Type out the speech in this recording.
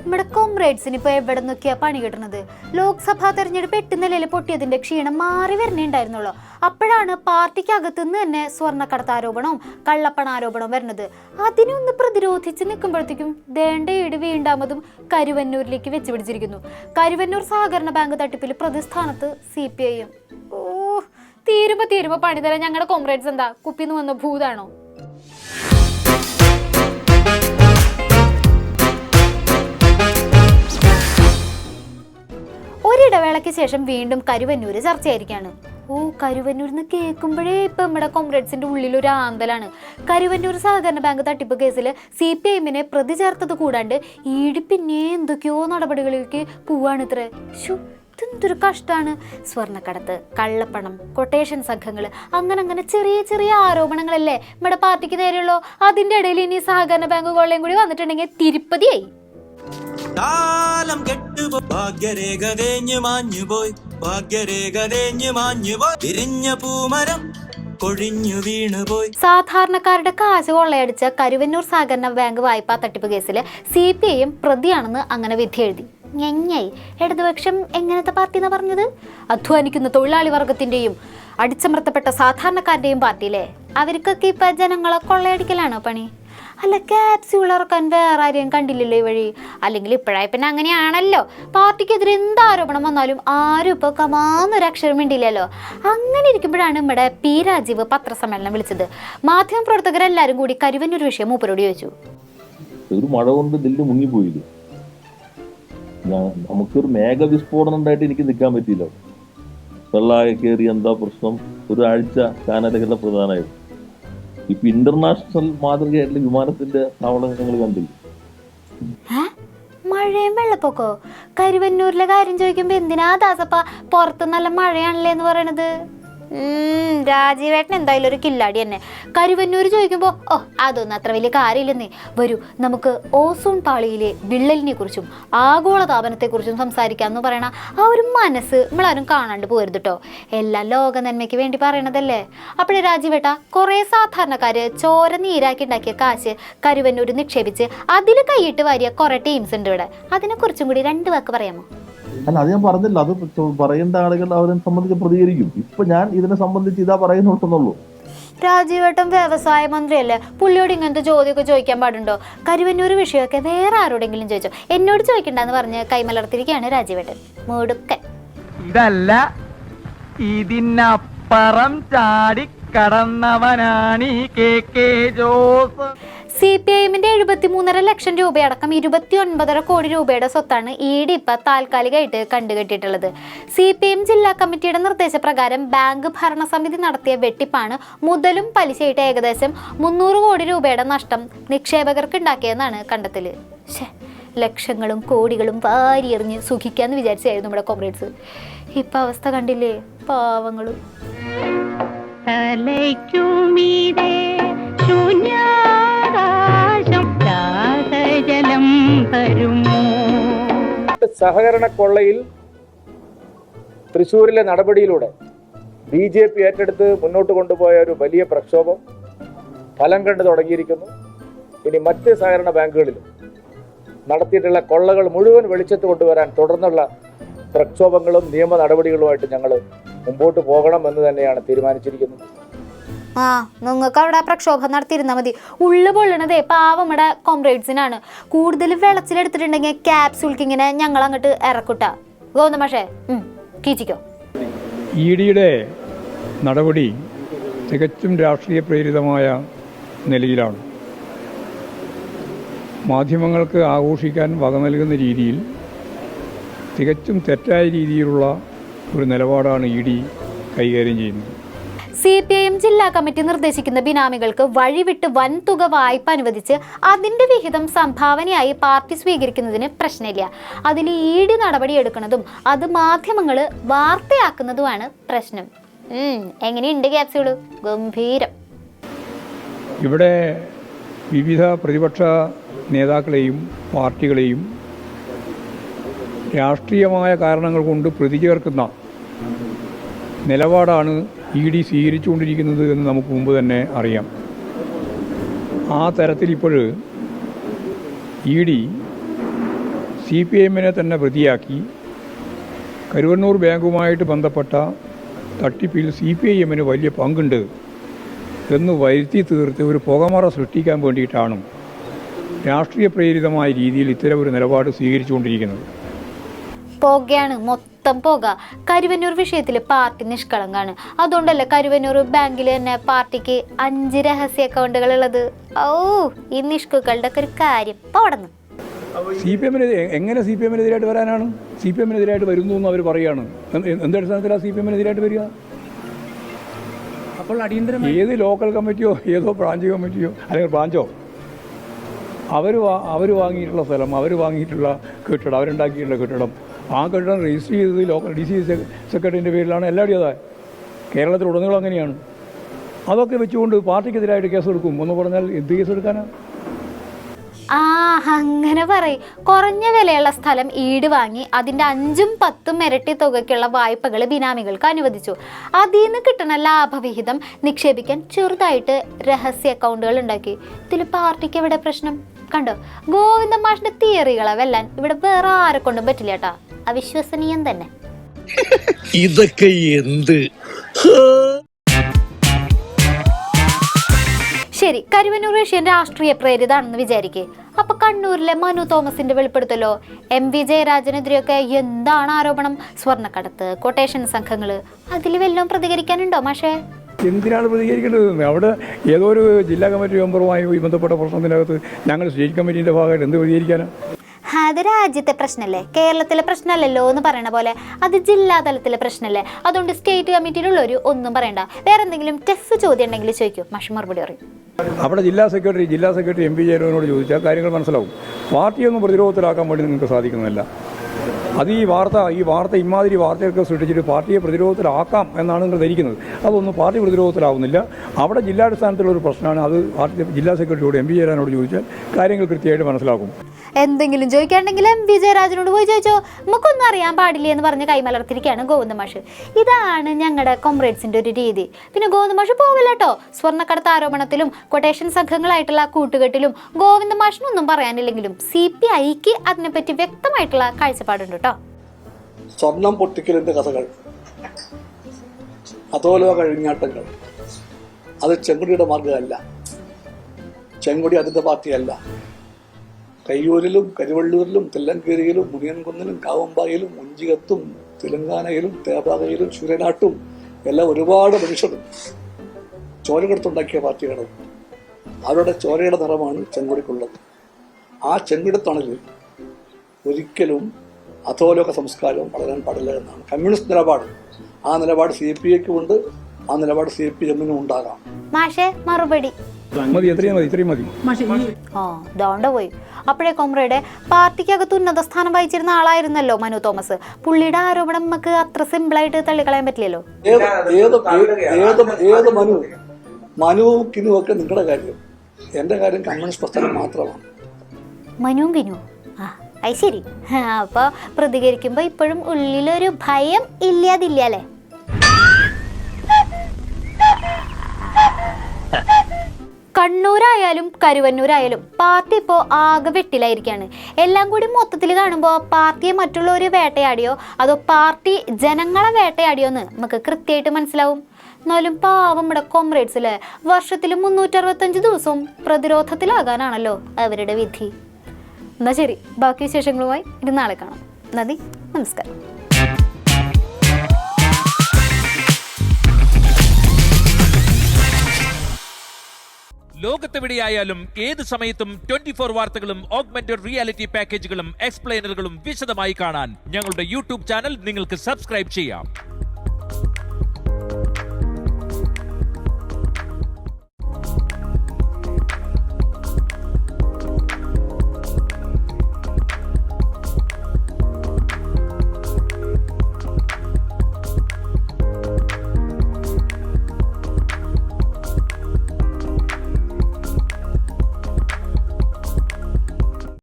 നമ്മുടെ കോംറേഡ്സിന് ഇപ്പോൾ എവിടെ നിന്നൊക്കെയാ പണി കിട്ടുന്നത്? ലോക്സഭാ തെരഞ്ഞെടുപ്പ് 8 നിലയിൽ പൊട്ടിയതിന്റെ ക്ഷീണം മാറി വരണേ ഉണ്ടായിരുന്നുള്ളൂ. അപ്പോഴാണ് പാർട്ടിക്കകത്തുനിന്ന് തന്നെ സ്വർണ്ണക്കടത്ത് ആരോപണവും കള്ളപ്പണ ആരോപണവും വരുന്നത്. അതിനൊന്ന് പ്രതിരോധിച്ച് നിൽക്കുമ്പോഴത്തേക്കും ദേണ്ട ഈട് വീണ്ടാമതും കരുവന്നൂരിലേക്ക് വെച്ച് പിടിച്ചിരിക്കുന്നു. കരുവന്നൂർ സഹകരണ ബാങ്ക് തട്ടിപ്പിൽ പ്രതിസ്ഥാനത്ത് CPIM. തീരുമ്പോ പണി തരാൻ ഞങ്ങളുടെ കോംറേഡ്സ് എന്താ കുപ്പിന്ന് വന്ന ഭൂതാണോ? ഒരിടവേളയ്ക്ക് ശേഷം വീണ്ടും കരുവന്നൂര് ചർച്ചയായിരിക്കാണ്. കരുവന്നൂരിന്ന് കേൾക്കുമ്പോഴേ ഇപ്പം നമ്മുടെ കോംറേഡ്സിന്റെ ഉള്ളിലൊരു ആന്തലാണ്. കരുവന്നൂർ സഹകരണ ബാങ്ക് തട്ടിപ്പ് കേസിൽ CPIMനെ പ്രതി ചേർത്തത് കൂടാണ്ട് ഈടി പിന്നെ എന്തൊക്കെയോ നടപടികളിലേക്ക് പോവാണ് ഇത്ര. എന്തൊരു കഷ്ടമാണ്. സ്വർണ്ണക്കടത്ത്, കള്ളപ്പണം, കൊട്ടേഷൻ സംഘങ്ങൾ, അങ്ങനെ ചെറിയ ചെറിയ ആരോപണങ്ങളല്ലേ നമ്മുടെ പാർട്ടിക്ക് നേരെയുള്ളൂ. അതിന്റെ ഇടയിൽ ഇനി സഹകരണ ബാങ്ക് കൊള്ളയും കൂടി വന്നിട്ടുണ്ടെങ്കിൽ തിരുപ്പതിയായി. സാധാരണക്കാരുടെ കാശ് കൊള്ളയടിച്ച കരുവന്നൂർ സഹകരണ ബാങ്ക് വായ്പാ തട്ടിപ്പ് കേസിൽ CPIM പ്രതിയാണെന്ന് അങ്ങനെ വിധി എഴുതി. ഞഞ്ഞായി. ഇടതുപക്ഷം എങ്ങനത്തെ പാർട്ടി എന്നാ പറഞ്ഞത്? അധ്വാനിക്കുന്ന തൊഴിലാളി വർഗത്തിന്റെയും അടിച്ചമർത്തപ്പെട്ട സാധാരണക്കാരുടെയും പാർട്ടിയിലെ അവർക്കൊക്കെ ഇപ്പൊ ജനങ്ങളെ കൊള്ളയടിക്കലാണോ പണി? അല്ല, ക്യാപ്സ്യൂൾ ഇറക്കാൻ വേറെ ആരെയും കണ്ടില്ലല്ലോ ഈ വഴി. അല്ലെങ്കിൽ ഇപ്പോഴായി പിന്നെ അങ്ങനെയാണല്ലോ. പാർട്ടിക്കെതിരെ എന്ത് ആരോപണം വന്നാലും ആരും ഇപ്പൊ കമാന്നൊരു അക്ഷരം മിണ്ടില്ലല്ലോ. അങ്ങനെ ഇരിക്കുമ്പോഴാണ് നമ്മുടെ P. രാജീവ് പത്രസമ്മേളനം വിളിച്ചത്. മാധ്യമപ്രവർത്തകരെല്ലാരും കൂടി കരുവന്നൂർ വിഷയം മൂപ്പരോട് ചോദിച്ചു. ഒരു മഴ കൊണ്ട് ദില്ലി മുങ്ങിപ്പോയില്ലേ? നമുക്കൊരു മേഘവിസ്ഫോടനം ഉണ്ടായിട്ട് എനിക്ക് നിൽക്കാൻ പറ്റിയില്ല. വെള്ളാകെ കയറി എന്താ പ്രശ്നം? ഒരാഴ്ച കാനഡകളുടെ പ്രധാനമായിരുന്നു. ഇപ്പൊ ഇന്റർനാഷണൽ മാതൃകയായിട്ടുള്ള വിമാനത്തിന്റെ താവളം ഞങ്ങൾ കണ്ടില്ല. മഴയും വെള്ളപ്പൊക്കോ? കരുവന്നൂരിലെ കാര്യം ചോദിക്കുമ്പോ എന്തിനാ ദാസപ്പ പുറത്ത് നല്ല മഴയാണല്ലേ എന്ന് പറയണത്? രാജീവേട്ടൻ എന്തായാലും ഒരു കില്ലാടി തന്നെ. കരുവന്നൂർ ചോദിക്കുമ്പോ അതൊന്നും അത്ര വലിയ കാര്യമില്ലെന്നേ. വരൂ, നമുക്ക് ഓസോൺ പാളിയിലെ വിള്ളലിനെ കുറിച്ചും ആഗോളതാപനത്തെ കുറിച്ചും സംസാരിക്കാന്ന് പറയണ ആ ഒരു മനസ്സ് നമ്മളാരും കാണാണ്ട് പോരുത് കേട്ടോ. എല്ലാം ലോക നന്മയ്ക്ക് വേണ്ടി പറയണതല്ലേ. അപ്പോഴേ രാജീവേട്ട, കുറെ സാധാരണക്കാര് ചോര നീരാക്കി ഉണ്ടാക്കിയ കാശ് കരുവന്നൂർ നിക്ഷേപിച്ച് അതിൽ കൈയിട്ട് വാരിയ കുറെ ടീംസ് ഉണ്ട് ഇവിടെ. അതിനെ കുറിച്ചും കൂടി 2 വാക്ക് പറയാമോ? അല്ല, അത് ഞാൻ പറഞ്ഞില്ല. അത് പറയേണ്ട ആളുകൾ അവരെ സംബന്ധിച്ച് പ്രതികരിക്കും. ഇപ്പൊ ഞാൻ ഇതിനെ സംബന്ധിച്ച് ഇതാ പറയുന്നുള്ളൂ. രാജീവേട്ടൻ വ്യവസായ മന്ത്രിയല്ലേ, പുള്ളിയോട് ഇങ്ങനത്തെ ചോദ്യമൊക്കെ ചോദിക്കാൻ പാടുണ്ടോ? കരുവന്നൂർ വിഷയമൊക്കെ വേറെ ആരോടെങ്കിലും ചോദിച്ചോ? എന്നോട് ചോദിക്കണ്ടെന്ന് പറഞ്ഞ് കൈമലർത്തിരിക്കുകയാണ് രാജീവേട്ടൻ. മുടുക്കൻ. ഇതല്ല, ഇതിനപ്പുറം ചാടി കടന്നവനാണ് KK ജോസ്. CPIMന്റെ 73.5 ലക്ഷം രൂപയടക്കം 29.5 കോടി രൂപയുടെ സ്വത്താണ് ED ഇപ്പൊ താൽക്കാലികമായിട്ട് കണ്ടുകെട്ടിയിട്ടുള്ളത്. CPIM ജില്ലാ കമ്മിറ്റിയുടെ നിർദ്ദേശപ്രകാരം ബാങ്ക് ഭരണസമിതി നടത്തിയ വെട്ടിപ്പാണ് മുതലും പലിശയായിട്ട് ഏകദേശം 300 കോടി രൂപയുടെ നഷ്ടം നിക്ഷേപകർക്ക് ഉണ്ടാക്കിയെന്നാണ് കണ്ടെത്തല്. ലക്ഷങ്ങളും കോടികളും വാരിയെറിഞ്ഞ് സുഖിക്കാന്ന് വിചാരിച്ചായിരുന്നു നമ്മുടെ കോംറേഡ്സ്. ഇപ്പൊ അവസ്ഥ കണ്ടില്ലേ, പാവങ്ങളും. സഹകരണ കൊള്ളയിൽ തൃശ്ശൂരിലെ നടപടിയിലൂടെ BJP ഏറ്റെടുത്ത് മുന്നോട്ട് കൊണ്ടുപോയ ഒരു വലിയ പ്രക്ഷോഭം ഫലം കണ്ടു തുടങ്ങിയിരിക്കുന്നു. ഇനി മറ്റ് സഹകരണ ബാങ്കുകളിലും നടത്തിയിട്ടുള്ള കൊള്ളകൾ മുഴുവൻ വെളിച്ചത്ത് കൊണ്ടുവരാൻ തുടർന്നുള്ള പ്രക്ഷോഭങ്ങളും നിയമ നടപടികളുമായിട്ട് ഞങ്ങൾ മുമ്പോട്ട് പോകണമെന്ന് തന്നെയാണ് തീരുമാനിച്ചിരിക്കുന്നത്. നിങ്ങൾക്ക് അവിടെ പ്രക്ഷോഭം നടത്തിയിരുന്നാൽ മതി. ഉള്ളു പൊള്ളണതേ പാവമ്മടെ കോംറേഡ്സിനാണ്. കൂടുതൽ വെളച്ചിലെടുത്തിട്ടുണ്ടെങ്കിൽ ക്യാപ്സ്യൂൾക്ക് ഇങ്ങനെ ഞങ്ങൾ അങ്ങോട്ട് ഇറക്കൂട്ടാ. ഗോതമാഷേ കീച്ചിക്കോ. EDയുടെ നടപടി തികച്ചും രാഷ്ട്രീയ പ്രേരിതമായ നിലയിലാണ്. മാധ്യമങ്ങൾക്ക് ആഘോഷിക്കാൻ വക നൽകുന്ന രീതിയിൽ തികച്ചും തെറ്റായ രീതിയിലുള്ള ഒരു നിലപാടാണ് ED കൈകാര്യം ചെയ്യുന്നത്. CPIM ജില്ലാ കമ്മിറ്റി നിർദ്ദേശിക്കുന്ന ബിനാമികൾക്ക് വഴിവിട്ട് വൻതുക വായ്പ അനുവദിച്ച് അതിന്റെ വിഹിതം സംഭാവനയായി പാർട്ടി സ്വീകരിക്കുന്നതിന് പ്രശ്നമില്ല. അതിൽ ED നടപടിയെടുക്കുന്നതും അത് മാധ്യമങ്ങൾ വാർത്തയാക്കുന്നതുമാണ് പ്രശ്നം. എങ്ങനെയുണ്ട് ക്യാപ്സ്യൂള്? ഗംഭീരം. ഇവിടെ വിവിധ പ്രതിപക്ഷ നേതാക്കളെയും പാർട്ടികളെയും രാഷ്ട്രീയമായ കാരണങ്ങൾ കൊണ്ട് പ്രതി ചേർക്കുന്ന നിലപാടാണ് ED സ്വീകരിച്ചുകൊണ്ടിരിക്കുന്നത് എന്ന് നമുക്ക് മുമ്പ് തന്നെ അറിയാം. ആ തരത്തിൽ ഇപ്പോൾ ED CPM-നെ തന്നെ പ്രതിയാക്കി കരുവന്നൂർ ബാങ്കുമായിട്ട് ബന്ധപ്പെട്ട തട്ടിപ്പിൽ CPIM-ന് വലിയ പങ്കുണ്ട് എന്ന് വരുത്തി തീർത്ത് ഒരു പുകമറ സൃഷ്ടിക്കാൻ വേണ്ടിയിട്ടാണ് രാഷ്ട്രീയ പ്രേരിതമായ രീതിയിൽ ഇത്തരം ഒരു നിലപാട് സ്വീകരിച്ചുകൊണ്ടിരിക്കുന്നത്. പോകുകയാണ്, മൊത്തം പോക. കരുവന്നൂർ വിഷയത്തിൽ പാർട്ടി നിഷ്കളങ്കാണ്. അതുകൊണ്ടല്ലേ കരുവന്നൂർ ബാങ്കിൽ തന്നെ പാർട്ടിക്ക് 5 രഹസ്യ അക്കൗണ്ടുകൾ ഉള്ളത്. ഓ, ഈ നിഷ്കുക്കളുടെ ഒക്കെ ഒരു കാര്യം പടന്നു. എങ്ങനെ CPM-നെതിരായിട്ട് വരാനാണ്? CPM-നെതിരായിട്ട് വരുന്നു എന്ന് അവർ പറയുകയാണ്. എന്തടിസ്ഥാനത്തിലാണ് CPM-നെതിരായിട്ട് വരിക? അപ്പോൾ അടിയന്തരമായി ഏത് ലോക്കൽ കമ്മിറ്റിയോ ഏതോ ബ്രാഞ്ച് കമ്മിറ്റിയോ അല്ലെങ്കിൽ ബ്രാഞ്ചോ അവർ വാങ്ങിയിട്ടുള്ള സ്ഥലം, അവർ വാങ്ങിയിട്ടുള്ള കെട്ടിടം, അവരുണ്ടാക്കിയിട്ടുള്ള കെട്ടിടം, ആ കെട്ടിടം രജിസ്റ്റർ ചെയ്തത് ലോക്കൽ DC സെക്രട്ടറിൻ്റെ പേരിലാണ്. എല്ലാവരും അതാ കേരളത്തിലുടനീളം അങ്ങനെയാണ്. അതൊക്കെ വെച്ചുകൊണ്ട് പാർട്ടിക്കെതിരായിട്ട് കേസെടുക്കും എന്ന് പറഞ്ഞാൽ എന്ത് കേസെടുക്കാനാണ്? അങ്ങനെ പറയും. കുറഞ്ഞ വിലയുള്ള സ്ഥലം ഈട് വാങ്ങി അതിൻ്റെ 5ഉം 10ഉം ഇരട്ടി തുകയ്ക്കുള്ള വായ്പകൾ ബിനാമികൾക്ക് അനുവദിച്ചു. അതിൽ നിന്ന് കിട്ടുന്ന ലാഭവിഹിതം നിക്ഷേപിക്കാൻ ചെറുതായിട്ട് രഹസ്യ അക്കൗണ്ടുകൾ ഉണ്ടാക്കി. ഇതിൽ പാർട്ടിക്ക് എവിടെ പ്രശ്നം? കണ്ടോ, ഗോവിന്ദ മാഷിന്റെ തിയറികളെ വെല്ലാൻ ഇവിടെ വേറെ ആരെ കൊണ്ടും പറ്റില്ല കേട്ടാ. അവിശ്വസനീയം തന്നെ. ഇതൊക്കെ എന്ത്? ശരി, കരുവന്നൂർ വിഷയം രാഷ്ട്രീയ പ്രേരിതാണെന്ന് വിചാരിക്കേ. അപ്പൊ കണ്ണൂരിലെ മനു തോമസിന്റെ വെളിപ്പെടുത്തലോ, MV ജയരാജനെതിരെയൊക്കെ എന്താണ് ആരോപണം? സ്വർണ്ണക്കടത്ത്, കൊട്ടേഷൻ സംഘങ്ങള്, അതിൽ വല്ലതും പ്രതികരിക്കാനുണ്ടോ മാഷേ? എന്തിനാണ് പ്രതികരിക്കേണ്ടത്? അവിടെ ഏതോ ഒരു ജില്ലാ കമ്മിറ്റി മെമ്പറുമായി ബന്ധപ്പെട്ട പ്രശ്നത്തിനകത്ത് ഞങ്ങൾ സ്റ്റേറ്റ് കമ്മിറ്റീൻ്റെ ഭാഗമായിട്ട് എന്ത് പ്രതികരിക്കാനാണ്? അത് രാജ്യത്തെ പ്രശ്നമല്ലേ, കേരളത്തിലെ പ്രശ്നമല്ലല്ലോ എന്ന് പറയണ പോലെ അത് ജില്ലാ തലത്തിലെ പ്രശ്നമല്ലേ. അതുകൊണ്ട് സ്റ്റേറ്റ് കമ്മിറ്റിയിലുള്ളവർ ഒന്നും പറയണ്ട. വേറെ എന്തെങ്കിലും ടെസ്റ്റ് ചോദ്യം ഉണ്ടെങ്കിൽ ചോദിക്കൂ, മാഷ് മറുപടി പറയും. അവിടെ ജില്ലാ സെക്രട്ടറി MV ജയരാജനോട് ചോദിച്ചാൽ കാര്യങ്ങൾ മനസ്സിലാവും. പാർട്ടിയൊന്നും പ്രതിരോധത്തിലാക്കാൻ വേണ്ടി നിങ്ങൾക്ക് സാധിക്കുന്നില്ല. അത് ഈ വാർത്ത ഇമാതിരി വാർത്തയൊക്കെ സൃഷ്ടിച്ചിട്ട് പാർട്ടിയെ പ്രതിരോധത്തിലാക്കാം എന്നാണ് നിങ്ങൾ ധരിക്കുന്നത്. അതൊന്നും പാർട്ടി പ്രതിരോധത്തിലാവുന്നില്ല. അവിടെ ജില്ലാടിസ്ഥാനത്തിലുള്ള ഒരു പ്രശ്നമാണ്. അത് പാർട്ടി ജില്ലാ സെക്രട്ടറിയോട് MV ജയരാജനോട് ചോദിച്ചാൽ കാര്യങ്ങൾ കൃത്യമായിട്ട് മനസ്സിലാക്കും. എന്തെങ്കിലും ചോദിക്കാണ്ടെങ്കിൽ MV ജയരാജനോട് പോയി ചോദിച്ചോ. നമുക്കൊന്നും അറിയാൻ പാടില്ല എന്ന് പറഞ്ഞ് കൈമലർത്തിരിക്കുകയാണ് ഗോവിന്ദ മാഷ്. ഇതാണ് ഞങ്ങളുടെ കോമ്രേഡ്സിന്റെ ഒരു രീതി. പിന്നെ ഗോവിന്ദ മാഷ് പോവില്ല കേട്ടോ. സ്വർണ്ണക്കടത്ത് ആരോപണത്തിലും കൊട്ടേഷൻ സംഘങ്ങളായിട്ടുള്ള കൂട്ടുകെട്ടിലും ഗോവിന്ദ മാഷിനൊന്നും പറയാനില്ലെങ്കിലും CPIക്ക് അതിനെപ്പറ്റി വ്യക്തമായിട്ടുള്ള കാഴ്ചപ്പാടുണ്ട് കേട്ടോ. സ്വർണം പൊട്ടിക്കലിന്റെ കഥകൾ, അധോലോക കഴിഞ്ഞാട്ടങ്ങൾ, അത് ചെങ്കൊടിയുടെ മാർഗമല്ല. ചെങ്കൊടി അതിന്റെ പാർട്ടിയല്ല. കയ്യൂരിലും കരുവള്ളൂരിലും തെല്ലങ്കേരിയിലും മുനിയൻകുന്നിലും കാവമ്പായിലും മുഞ്ചികത്തും തെലങ്കാനയിലും തേബാകയിലും ശൂരനാട്ടും എല്ലാം ഒരുപാട് മനുഷ്യർ ചോരകെടുത്തുണ്ടാക്കിയ പാർട്ടികളും അവരുടെ ചോരയുടെ നിറമാണ് ചെങ്കൊടിക്കുള്ളത്. ആ ചെങ്കൊടിത്തണലിൽ ഒരിക്കലും അധോലോക സംസ്കാരവും വളരാൻ പാടില്ല എന്നാണ് കമ്മ്യൂണിസ്റ്റ് നിലപാട്. ആ നിലപാട് CPIക്കും ഉണ്ട്, ആ നിലപാട് CPM-നും ഉണ്ടാകാം. മാഷേ മറുപടി ഇത്രയും മതി. ദോണ്ട പോയി. അപ്പോഴേ കോമ്രേഡ്, പാർട്ടിക്കകത്ത് ഉന്നത സ്ഥാനം വഹിച്ചിരുന്ന ആളായിരുന്നല്ലോ മനു തോമസ്. പുള്ളിയുടെ ആരോപണം നമുക്ക് അത്ര സിമ്പിളായിട്ട് തള്ളിക്കളയാൻ പറ്റില്ലല്ലോ. ഏത് മനുവും കിനുവും ഒക്കെ നിങ്ങളുടെ കാര്യം. എന്റെ കാര്യം കമ്മ്യൂണിസ്റ്റ് പ്രസ്ഥാനം മാത്രമാണ്. മനുവും കിനു അത് ശരി. അപ്പൊ പ്രതികരിക്കുമ്പോ ഇപ്പോഴും ഉള്ളിലൊരു ഭയം ഇല്ലാതില്ല അല്ലേ? കണ്ണൂരായാലും കരുവന്നൂരായാലും പാർട്ടി ഇപ്പോൾ ആകെ വെട്ടിലായിരിക്കുകയാണ്. എല്ലാം കൂടി മൊത്തത്തിൽ കാണുമ്പോൾ പാർട്ടിയെ മറ്റുള്ളവർ വേട്ടയാടിയോ അതോ പാർട്ടി ജനങ്ങളെ വേട്ടയാടിയോ എന്ന് നമുക്ക് കൃത്യമായിട്ട് മനസ്സിലാവും. എന്നാലും പാവം ഇവിടെ കോമ്രേഡ്സിലെ വർഷത്തിൽ 365 ദിവസവും പ്രതിരോധത്തിലാകാനാണല്ലോ അവരുടെ വിധി. എന്നാൽ ശരി, ബാക്കി വിശേഷങ്ങളുമായി ഇനി നാളെ കാണാം. നന്ദി, നമസ്കാരം. ലോകത്തെവിടെയായാലും ഏത് സമയത്തും 24 വാർത്തകളും ഓഗ്മെന്റഡ് റിയാലിറ്റി പാക്കേജുകളും എക്സ്പ്ലെയിനറുകളും വിശദമായി കാണാൻ ഞങ്ങളുടെ YouTube ചാനൽ നിങ്ങൾക്ക് സബ്സ്ക്രൈബ് ചെയ്യാം.